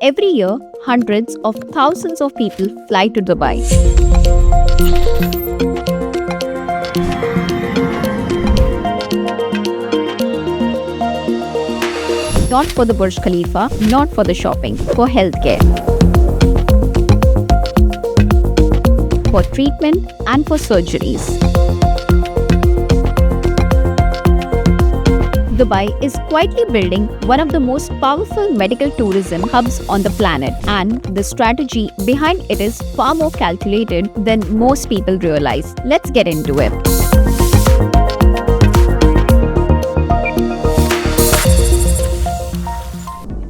Every year, hundreds of thousands of people fly to Dubai. Not for the Burj Khalifa, not for the shopping, for healthcare, for treatment and for surgeries. Dubai is quietly building one of the most powerful medical tourism hubs on the planet, and the strategy behind it is far more calculated than most people realize. Let's get into it.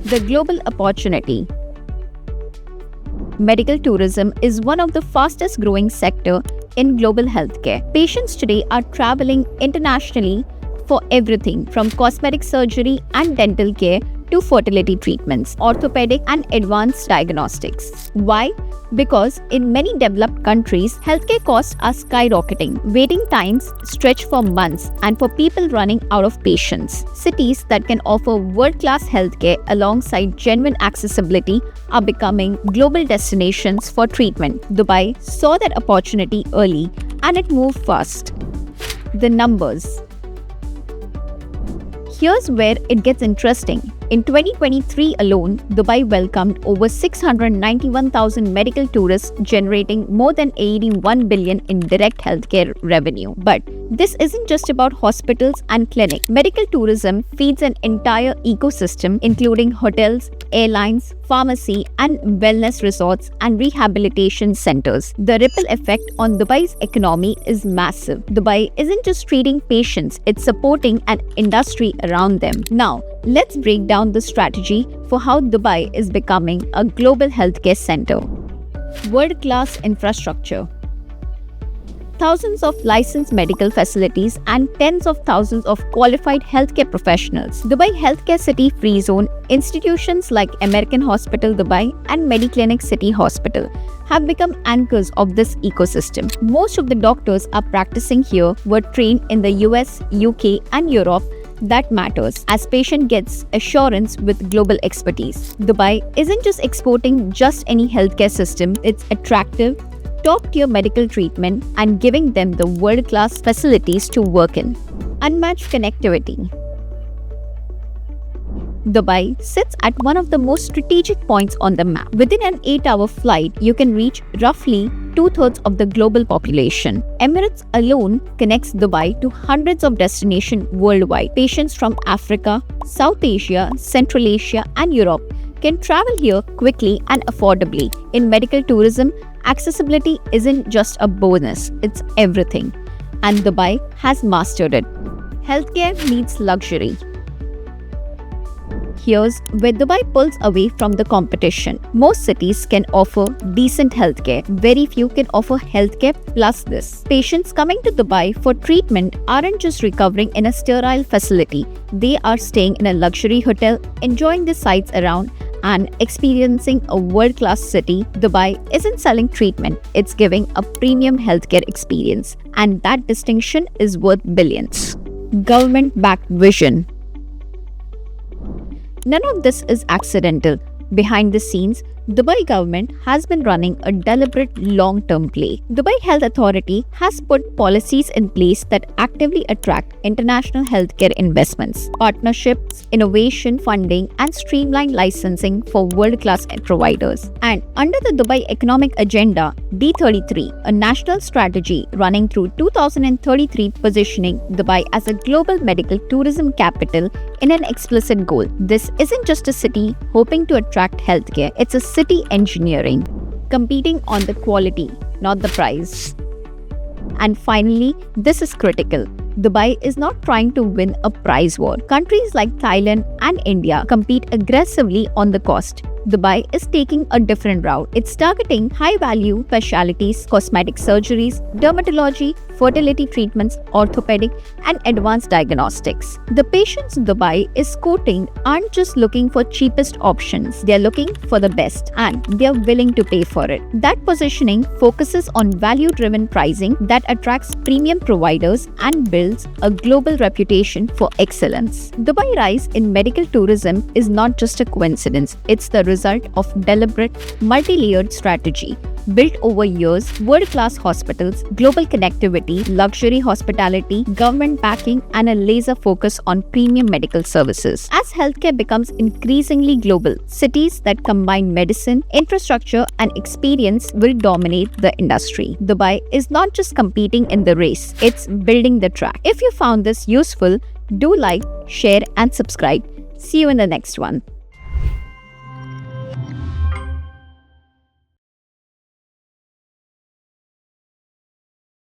The global opportunity. Medical tourism is one of the fastest growing sector in global healthcare. Patients today are traveling internationally for everything from cosmetic surgery and dental care to fertility treatments, orthopedic and advanced diagnostics. Why? Because in many developed countries, healthcare costs are skyrocketing. Waiting times stretch for months, and for people running out of patience. Cities that can offer world-class healthcare alongside genuine accessibility are becoming global destinations for treatment. Dubai saw that opportunity early and it moved fast. The numbers. Here's where it gets interesting. In 2023 alone, Dubai welcomed over 691,000 medical tourists, generating more than 81 billion in direct healthcare revenue. But this isn't just about hospitals and clinics. Medical tourism feeds an entire ecosystem, including hotels, airlines, pharmacy, and wellness resorts and rehabilitation centers. The ripple effect on Dubai's economy is massive. Dubai isn't just treating patients, it's supporting an industry around them. Now, let's break down the strategy for how Dubai is becoming a global healthcare center. World-class infrastructure. Thousands of licensed medical facilities and tens of thousands of qualified healthcare professionals. Dubai Healthcare City Free Zone, institutions like American Hospital Dubai and Mediclinic City Hospital have become anchors of this ecosystem. Most of the doctors are practicing here were trained in the US, UK and Europe. That matters as patient gets assurance with global expertise. Dubai isn't just exporting just any healthcare system, it's attractive, top-tier medical treatment and giving them the world-class facilities to work in. Unmatched connectivity. Dubai sits at one of the most strategic points on the map. Within an 8-hour flight, you can reach roughly 2/3 of the global population. Emirates alone connects Dubai to hundreds of destinations worldwide. Patients from Africa, South Asia, Central Asia, and Europe can travel here quickly and affordably. In medical tourism, accessibility isn't just a bonus, it's everything. And Dubai has mastered it. Healthcare meets luxury. Here's where Dubai pulls away from the competition. Most cities can offer decent healthcare. Very few can offer healthcare plus this. Patients coming to Dubai for treatment aren't just recovering in a sterile facility. They are staying in a luxury hotel, enjoying the sights around, and experiencing a world-class city. Dubai isn't selling treatment, it's giving a premium healthcare experience. And that distinction is worth billions. Government-backed vision. None of this is accidental. Behind the scenes, Dubai government has been running a deliberate long-term play. Dubai Health Authority has put policies in place that actively attract international healthcare investments, partnerships, innovation funding, and streamlined licensing for world-class providers. And under the Dubai Economic Agenda D33, a national strategy running through 2033 positioning Dubai as a global medical tourism capital in an explicit goal. This isn't just a city hoping to attract healthcare, it's a city engineering, competing on the quality, not the price. And finally, this is critical. Dubai is not trying to win a price war. Countries like Thailand and India compete aggressively on the cost. Dubai is taking a different route. It's targeting high-value specialties, cosmetic surgeries, dermatology, fertility treatments, orthopedic, and advanced diagnostics. The patients in Dubai is quoting aren't just looking for cheapest options, they're looking for the best and they're willing to pay for it. That positioning focuses on value-driven pricing that attracts premium providers and builds a global reputation for excellence. Dubai rise in medical tourism is not just a coincidence, it's the result of deliberate, multi-layered strategy built over years: world-class hospitals, global connectivity, luxury hospitality, government backing, and a laser focus on premium medical services. As healthcare becomes increasingly global, cities that combine medicine, infrastructure, and experience will dominate the industry. Dubai is not just competing in the race, it's building the track. If you found this useful, do like, share, and subscribe. See you in the next one.